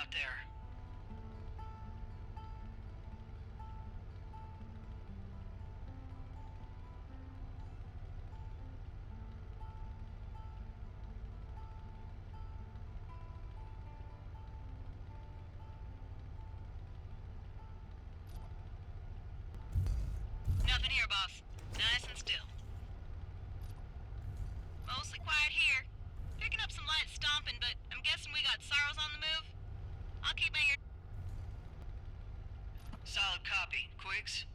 out there. Nothing here, boss. Nice and still. Mostly quiet here. Picking up some light stomping, but I'm guessing we got Sorrows on the move. I'll keep my ear... Solid copy. Quigs?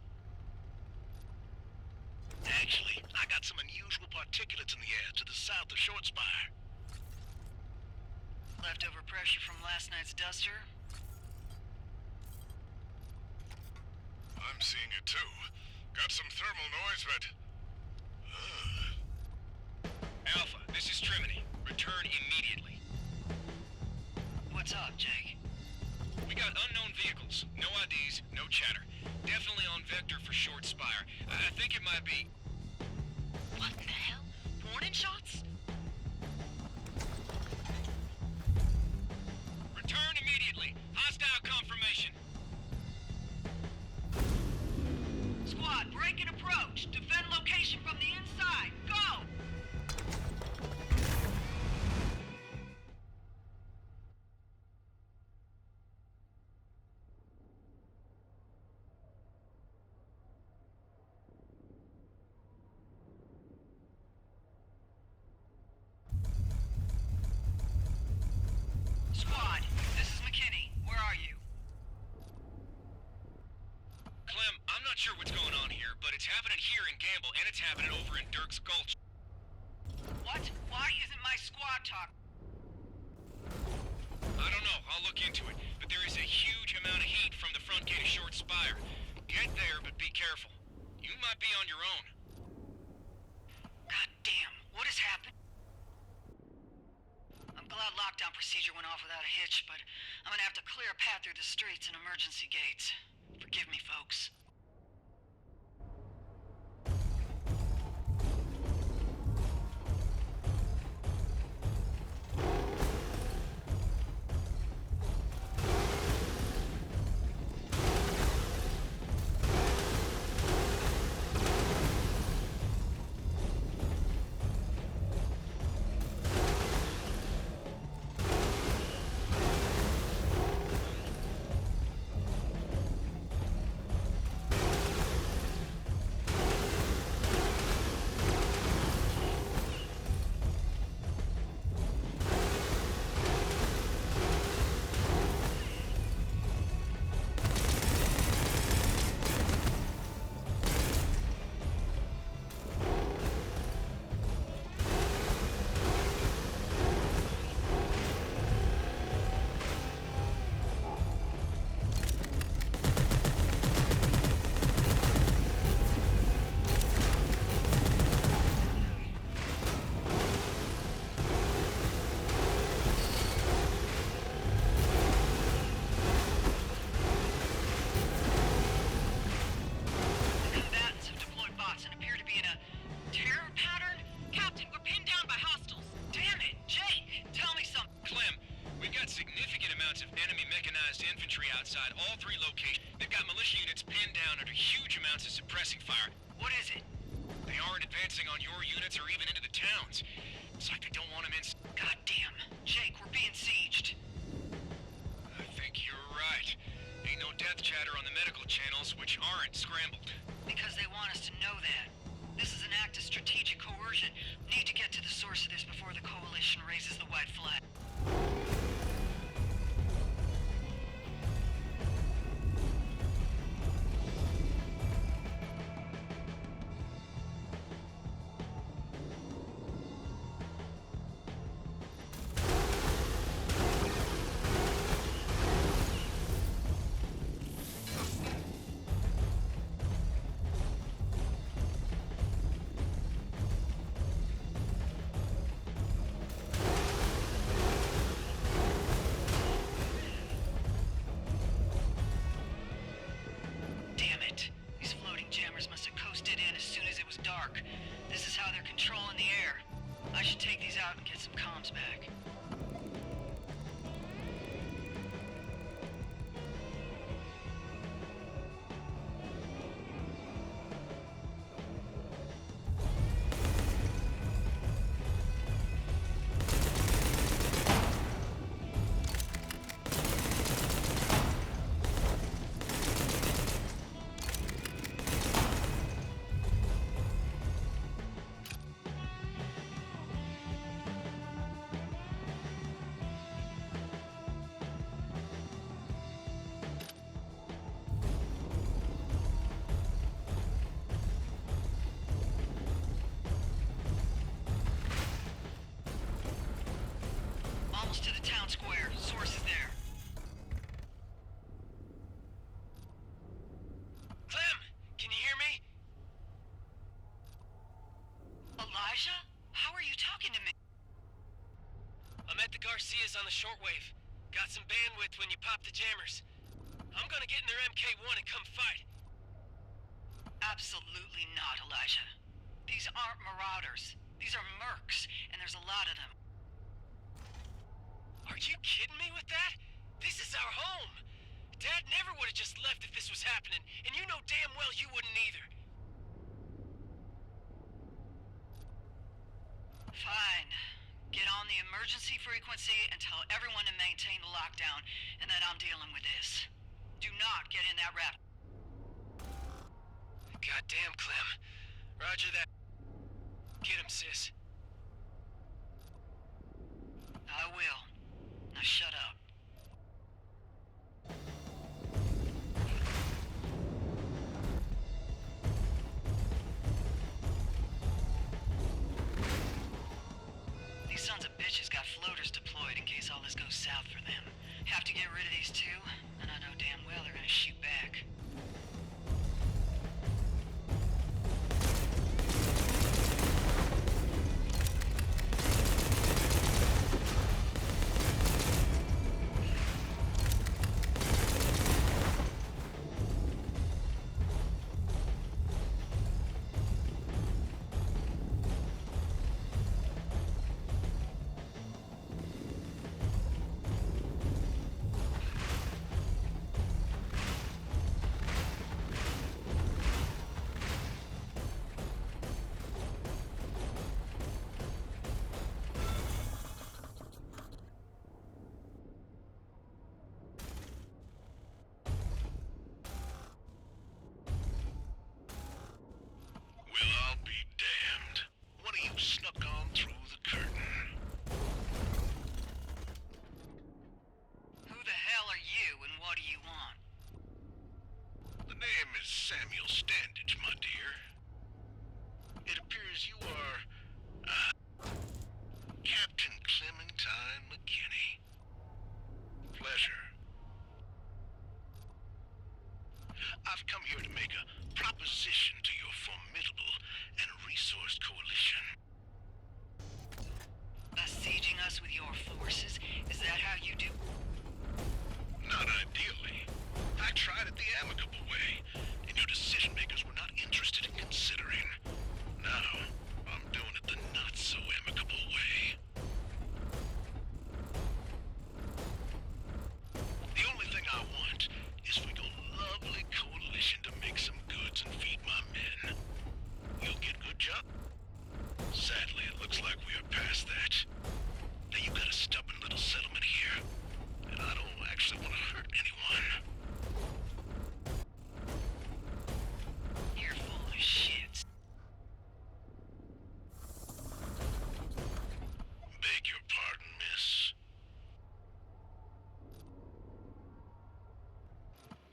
Actually, I got some unusual particulates in the air to the south of Short Spire. Leftover pressure from last night's duster? I'm seeing it too. Got some thermal noise, but... Alpha, this is Trimony. Return immediately. What's up, Jake? We got unknown vehicles. No IDs, no chatter. Definitely on Vector for Short Spire. I think it might be... What the hell? Warning shots? Return immediately. Hostile confirmation. Squad, break and approach. Defend location from the inside. Go! Squad, this is McKinney. Where are you? Clem, I'm not sure what's going on here, but it's happening here in Gamble, and it's happening over in Dirk's Gulch. What? Why isn't my squad talking? I don't know. I'll look into it. But there is a huge amount of heat from the front gate of Short Spire. Get there, but be careful. You might be on your own. God damn, what has happened? I'm glad lockdown procedure went off without a hitch, but I'm gonna have to clear a path through the streets and emergency gates. Forgive me, folks. outside all three locations. They've got militia units pinned down under huge amounts of suppressing fire. What is it? They aren't advancing on your units or even into the towns. It's like they don't want them in. Goddamn. Jake, we're being sieged. I think you're right. Ain't no death chatter on the medical channels, which aren't scrambled. Because they want us to know that. This is an act of strategic coercion. Need to get to the source of this before the Coalition raises the white flag. This is how they're controlling the air. I should take these out and get some comms back. shortwave. Got some bandwidth when you pop the jammers. I'm gonna get in their MK1 and come fight. Absolutely not, Elijah. These aren't marauders. These are mercs, and there's a lot of them. Are you kidding me with that? This is our home. Dad never would have just left if this was happening, and you know damn well you wouldn't either. Fine. Get on the emergency frequency and tell everyone to maintain the lockdown, and that I'm dealing with this. Do not get in that rap. Goddamn, Clem. Roger that. Get him, sis. I will. Now shut up. These sons of bitches got floaters deployed in case all this goes south for them. Have to get rid of these two, and I know damn well they're gonna shoot back. Well, I'll be damned. One of you snuck on through the curtain. Who the hell are you, and what do you want? The name is Samuel Standage, my dear. It appears you are, Captain Clementine McKinney. Pleasure. I've come here to make a proposition to your formidable and resourced coalition. Besieging us with your forces? Is that how you do? Not ideally. I tried it the amicable way, and your decision makers were not interested in considering. Now, I'm doing it the not-so-amicable way. The only thing I want is for your lovely coalition to make some goods and feed my men. You'll get good job? Sadly, it looks like we are past that. Now, you got a stubborn little settlement here, and I don't actually want to hurt anyone. You're full of shit. Beg your pardon, miss.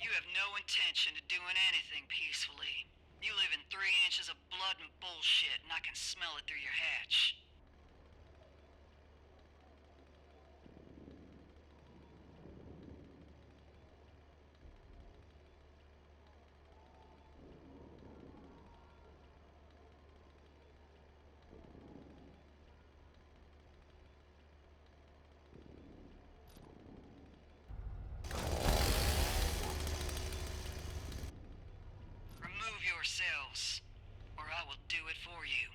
You have no intention of doing anything peacefully. You live in 3 inches of blood and bullshit, and I can smell it through your hatch. Remove yourselves, or I will do it for you.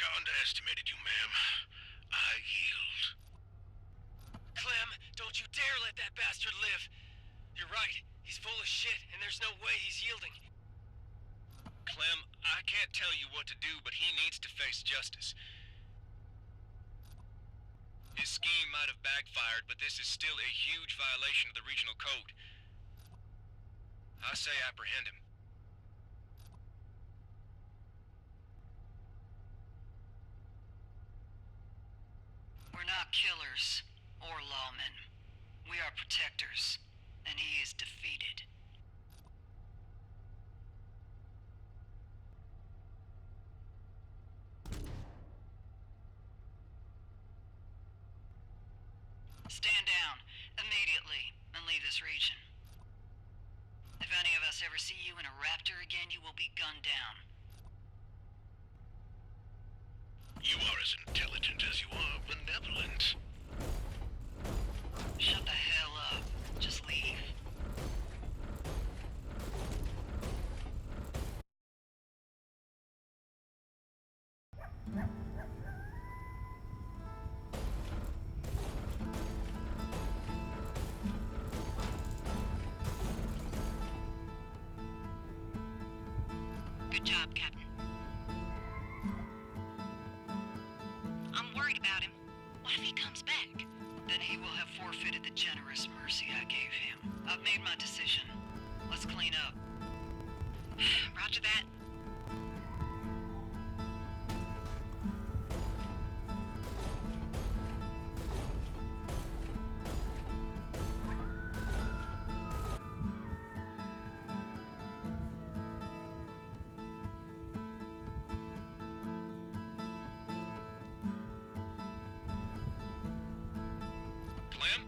I underestimated you, ma'am. I yield. Clem, don't you dare let that bastard live. You're right. He's full of shit, and there's no way he's yielding. Clem, I can't tell you what to do, but he needs to face justice. His scheme might have backfired, but this is still a huge violation of the regional code. I say apprehend him. We're not killers or lawmen. We are protectors, and he is defeated. Stand down immediately and leave this region. If any of us ever see you in a raptor again, you will be gunned down. You are as intelligent as you are benevolent. Shut the hell up. Just leave. Good job, Captain. I'm worried about him. What if he comes back? Then he will have forfeited the generous mercy I gave him. I've made my decision. Let's clean up. Roger that. Clem?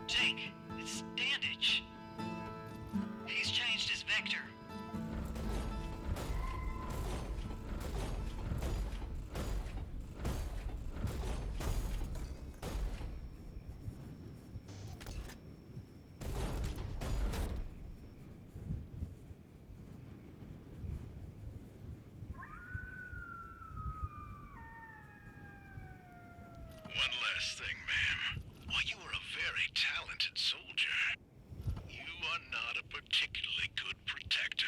Jake, it's Dandage. He's changed his vector. One last thing, ma'am. While you are a very talented soldier, you are not a particularly good protector.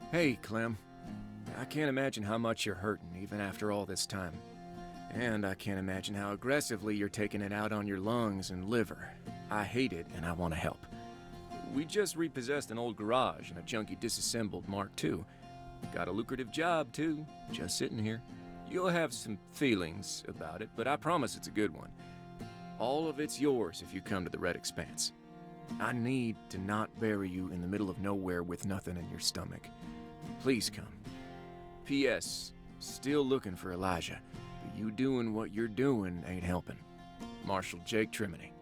Hey, Clem. I can't imagine how much you're hurting, even after all this time. And I can't imagine how aggressively you're taking it out on your lungs and liver. I hate it, and I want to help. We just repossessed an old garage and a junky disassembled Mark II. Got a lucrative job, too, just sitting here. You'll have some feelings about it, but I promise it's a good one. All of it's yours if you come to the Red Expanse. I need to not bury you in the middle of nowhere with nothing in your stomach. Please come. P.S. Still looking for Elijah, but you doing what you're doing ain't helping. Marshal Jake Trimony.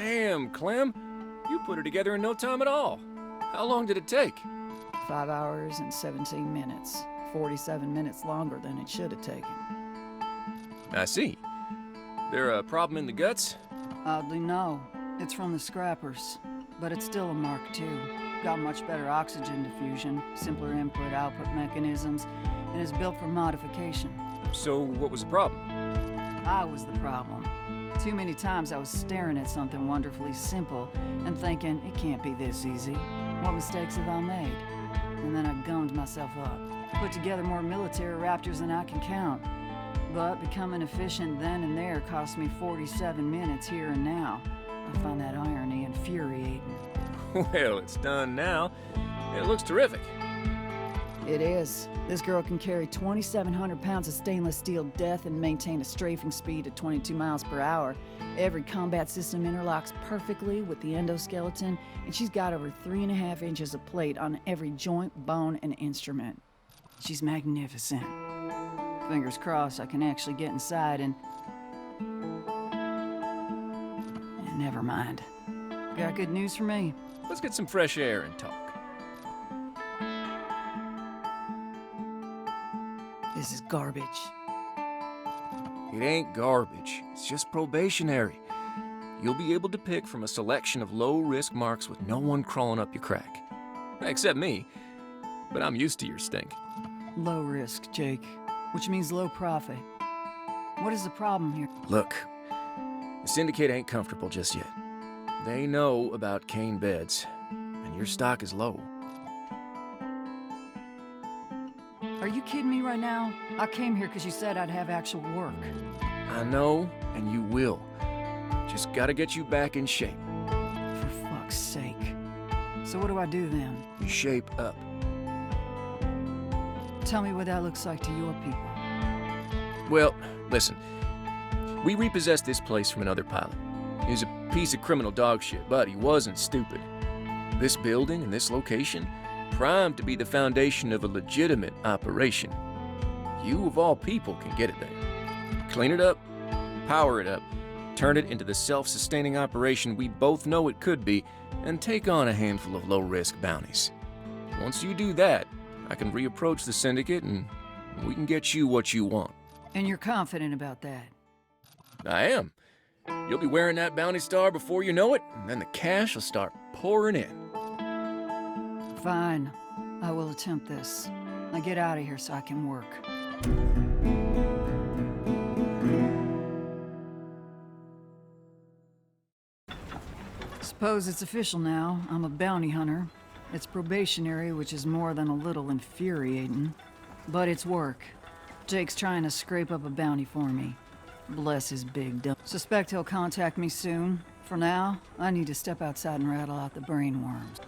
Damn, Clem. You put her together in no time at all. How long did it take? 5 hours and 17 minutes. 47 minutes longer than it should have taken. I see. There a problem in the guts? Oddly, no. It's from the scrappers. But it's still a Mark II. Got much better oxygen diffusion, simpler input-output mechanisms, and is built for modification. So what was the problem? I was the problem. Too many times I was staring at something wonderfully simple and thinking, it can't be this easy. What mistakes have I made? And then I gunned myself up. Put together more military Raptors than I can count. But becoming efficient then and there cost me 47 minutes here and now. I find that irony infuriating. Well, it's done now. It looks terrific. It is. This girl can carry 2,700 pounds of stainless steel death and maintain a strafing speed of 22 miles per hour. Every combat system interlocks perfectly with the endoskeleton, and she's got over 3.5 inches of plate on every joint, bone, and instrument. She's magnificent. Fingers crossed I can actually get inside and never mind. Got good news for me. Let's get some fresh air and talk. This is garbage. It ain't garbage. It's just probationary. You'll be able to pick from a selection of low-risk marks with no one crawling up your crack. Except me. But I'm used to your stink. Low risk, Jake. Which means low profit. What is the problem here? Look, the Syndicate ain't comfortable just yet. They know about Kane beds, and your stock is low. Are you kidding me right now? I came here because you said I'd have actual work. I know, and you will. Just gotta get you back in shape. For fuck's sake. So what do I do then? Shape up. Tell me what that looks like to your people. Well, listen. We repossessed this place from another pilot. He was a piece of criminal dog shit, but he wasn't stupid. This building and this location, primed to be the foundation of a legitimate operation. You, of all people, can get it there. Clean it up, power it up, turn it into the self-sustaining operation we both know it could be, and take on a handful of low-risk bounties. Once you do that, I can reapproach the syndicate and we can get you what you want. And you're confident about that? I am. You'll be wearing that bounty star before you know it, and then the cash will start pouring in. Fine. I will attempt this. Now get out of here so I can work. Suppose it's official now. I'm a bounty hunter. It's probationary, which is more than a little infuriating. But it's work. Jake's trying to scrape up a bounty for me. Bless his big dumb. Suspect he'll contact me soon. For now, I need to step outside and rattle out the brain worms.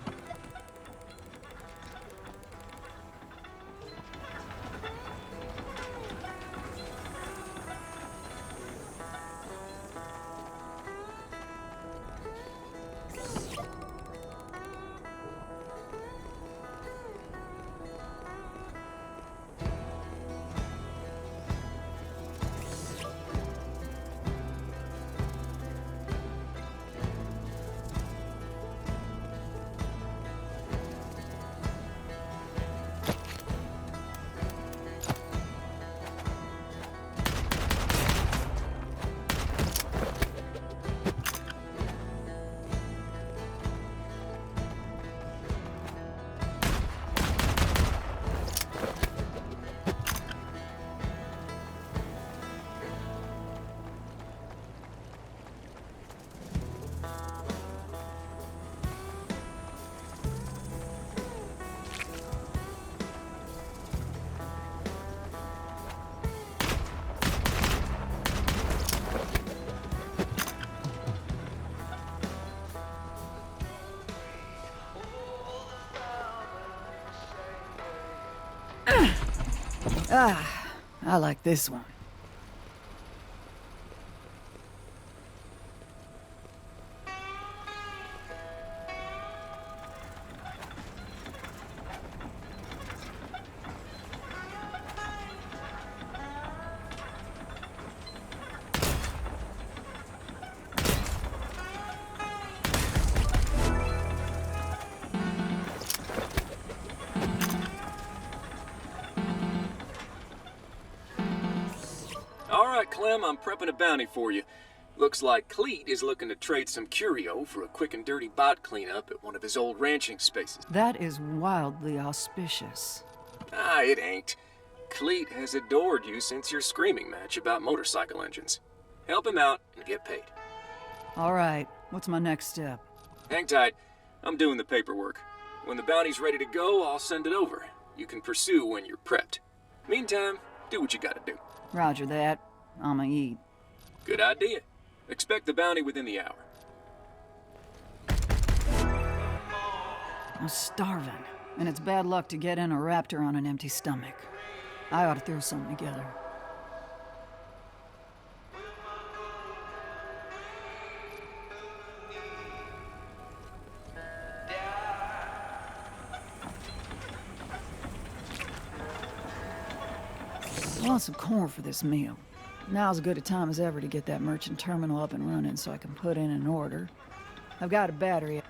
I like this one. All right, Clem, I'm prepping a bounty for you. Looks like Cleet is looking to trade some curio for a quick and dirty bot cleanup at one of his old ranching spaces. That is wildly auspicious. Ah, it ain't. Cleet has adored you since your screaming match about motorcycle engines. Help him out and get paid. All right, what's my next step? Hang tight. I'm doing the paperwork. When the bounty's ready to go, I'll send it over. You can pursue when you're prepped. Meantime, do what you gotta do. Roger that. I'ma eat. Good idea. Expect the bounty within the hour. I'm starving, and it's bad luck to get in a raptor on an empty stomach. I ought to throw something together. I want some corn for this meal. Now's as good a time as ever to get that merchant terminal up and running so I can put in an order. I've got a battery.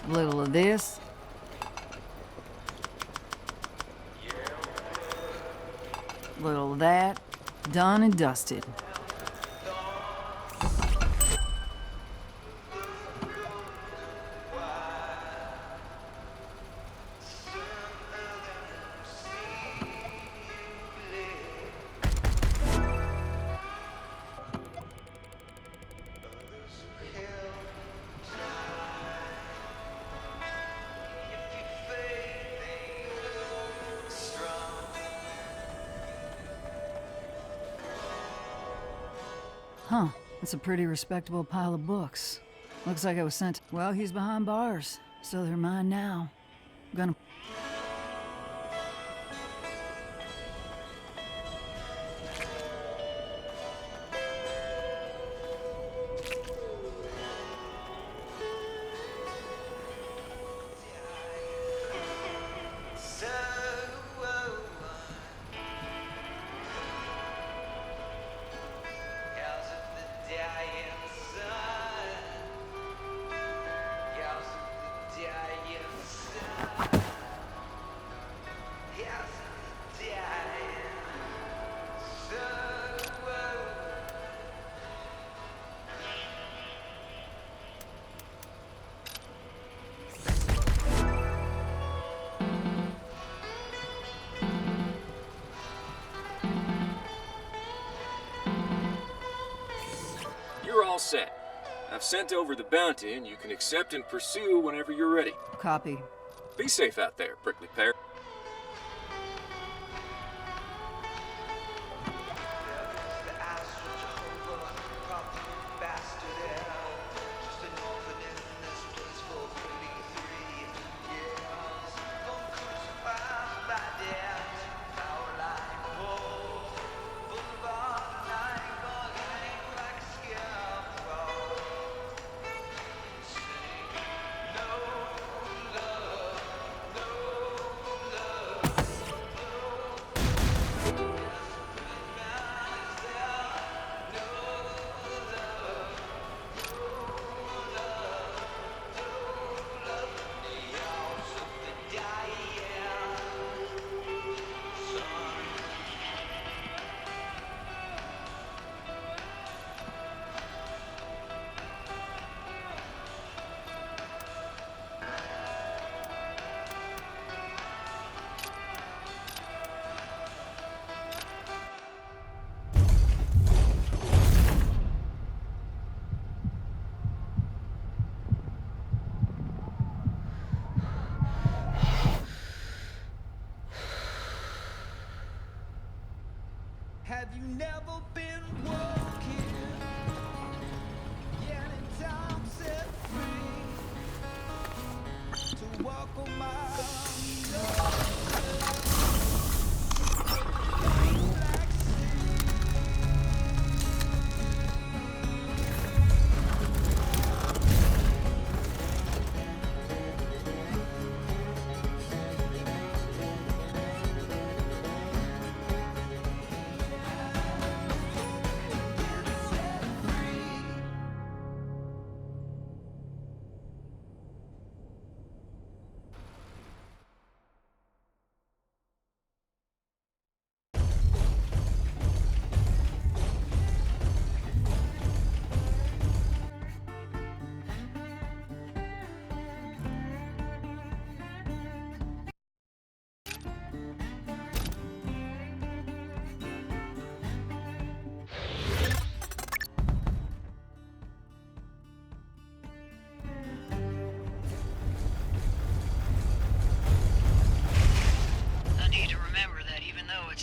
Little of this. Little of that. Done and dusted. Huh. That's a pretty respectable pile of books. Looks like I was sent. Well, he's behind bars, so they're mine now. I'm gonna. You're all set. I've sent over the bounty, and you can accept and pursue whenever you're ready. Copy. Be safe out there, prickly pear. Have you never been walking? Yeah, and time set free to walk a mile.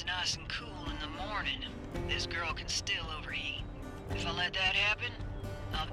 Nice and cool in the morning, this girl can still overheat. If I let that happen, I'll...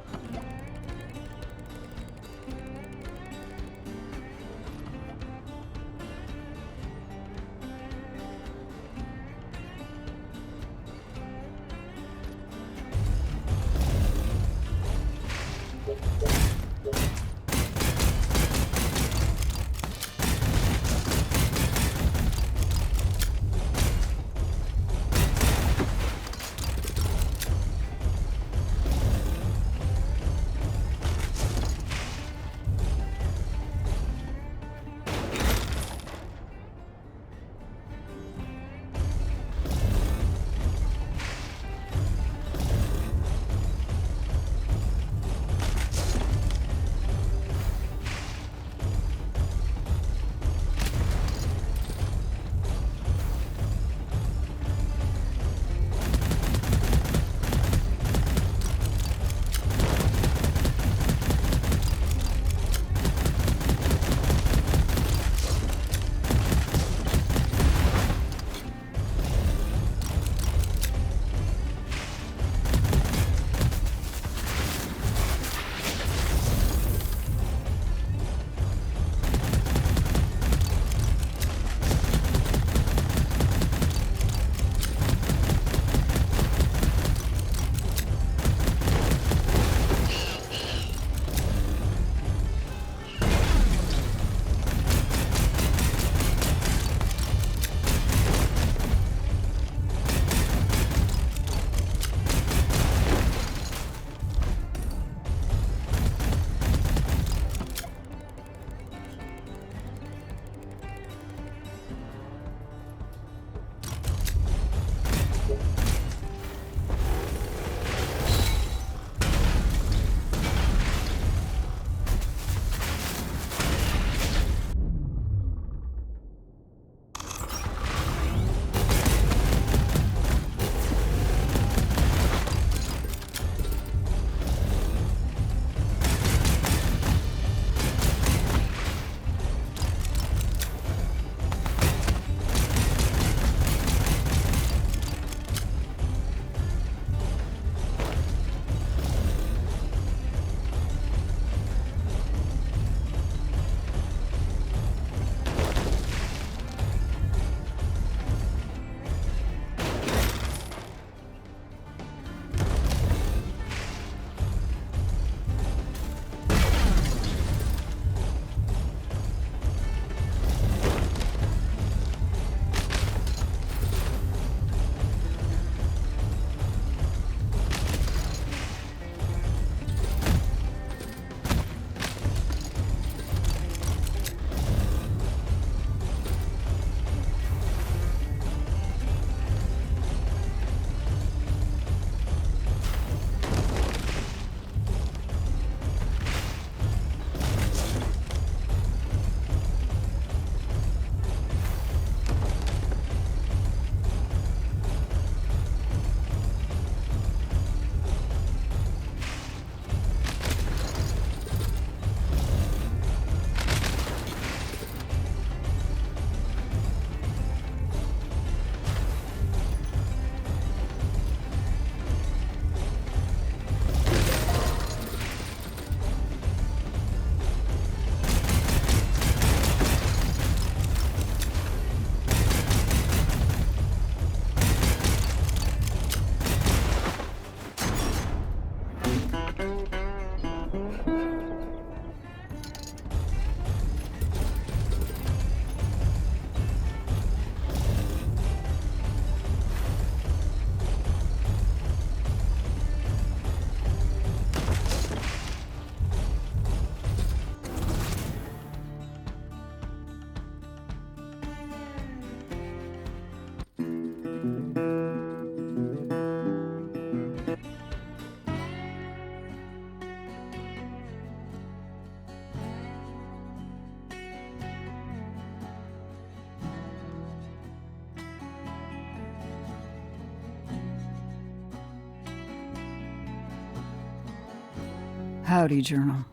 Howdy, Journal.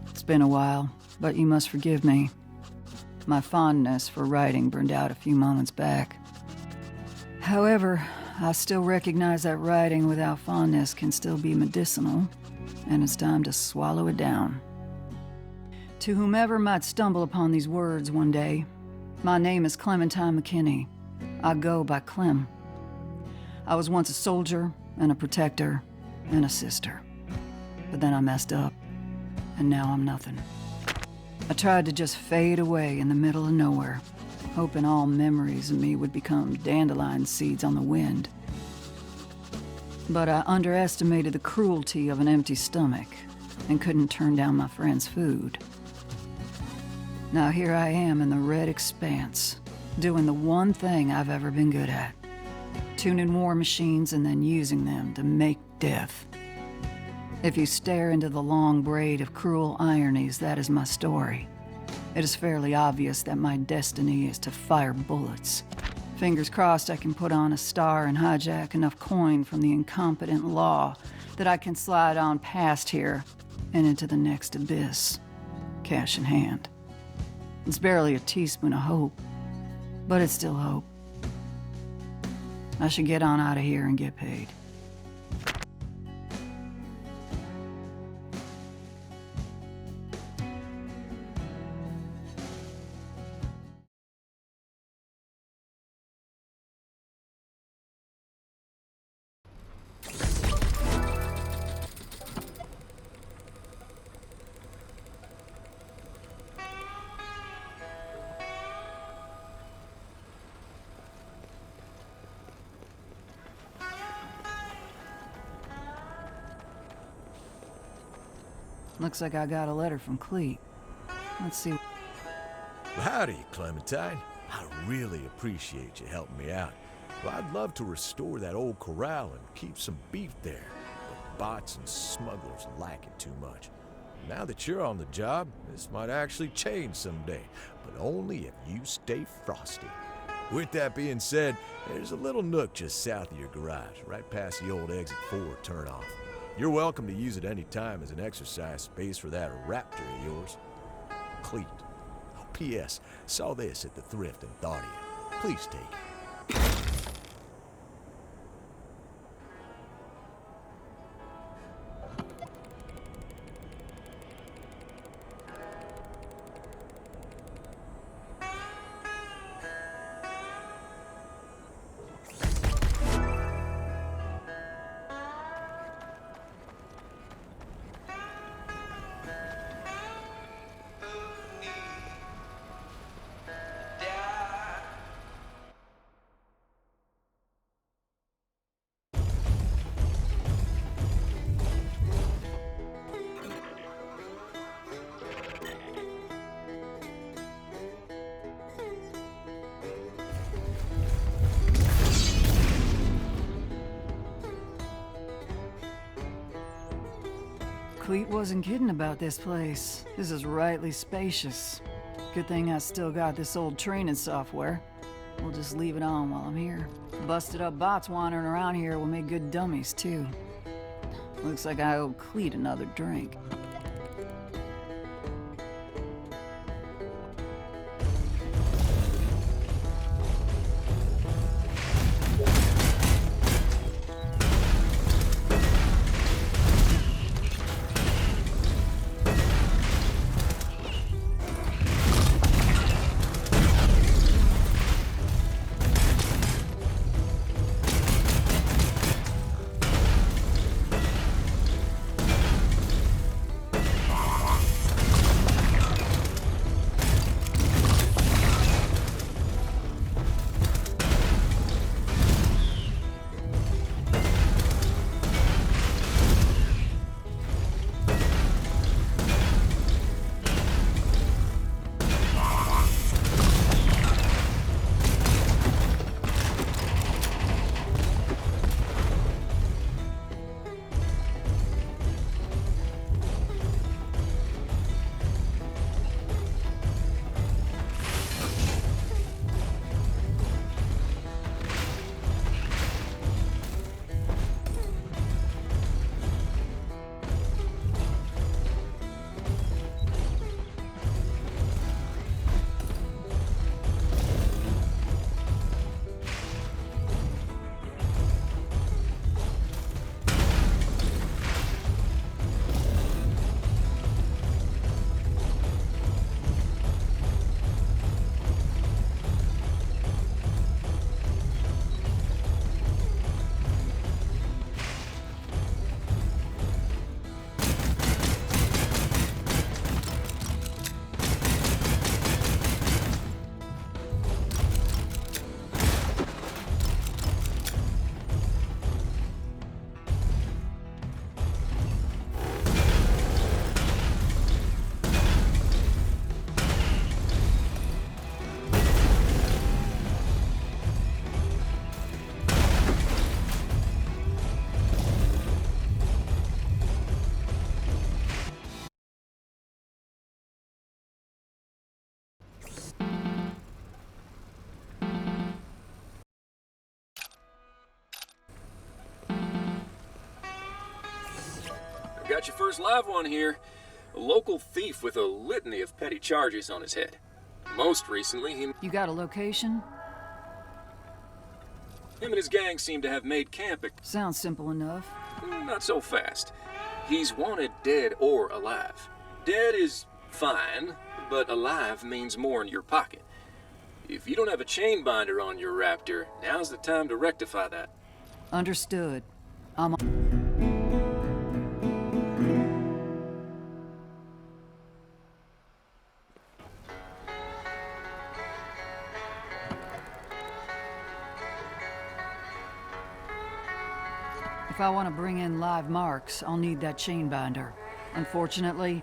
It's been a while, but you must forgive me. My fondness for writing burned out a few moments back. However, I still recognize that writing without fondness can still be medicinal, and it's time to swallow it down. To whomever might stumble upon these words one day, my name is Clementine McKinney. I go by Clem. I was once a soldier, and a protector, and a sister. But then I messed up, and now I'm nothing. I tried to just fade away in the middle of nowhere, hoping all memories of me would become dandelion seeds on the wind. But I underestimated the cruelty of an empty stomach and couldn't turn down my friend's food. Now here I am in the red expanse, doing the one thing I've ever been good at. Tuning war machines and then using them to make death. If you stare into the long braid of cruel ironies, that is my story. It is fairly obvious that my destiny is to fire bullets. Fingers crossed I can put on a star and hijack enough coin from the incompetent law that I can slide on past here and into the next abyss, cash in hand. It's barely a teaspoon of hope, but it's still hope. I should get on out of here and get paid. Looks like I got a letter from Cleet. Let's see. Howdy, Clementine. I really appreciate you helping me out. Well, I'd love to restore that old corral and keep some beef there, but bots and smugglers lacking too much. Now that you're on the job, this might actually change someday, but only if you stay frosty. With that being said, there's a little nook just south of your garage, right past the old exit 4 turnoff. You're welcome to use it any time as an exercise space for that raptor of yours. Cleet. Oh, P.S. Saw this at the thrift and thought of you. Please take it. Cleet wasn't kidding about this place. This is rightly spacious. Good thing I still got this old training software. We'll just leave it on while I'm here. Busted up bots wandering around here will make good dummies, too. Looks like I owe Cleet another drink. got your first live one here. A local thief with a litany of petty charges on his head. Most recently, him You got a location? and his gang seem to have made camp at... Sounds simple enough. Not so fast. He's wanted dead or alive. Dead is fine, but alive means more in your pocket. If you don't have a chain binder on your Raptor, now's the time to rectify that. Understood. I'm If I want to bring in live marks, I'll need that chain binder. Unfortunately,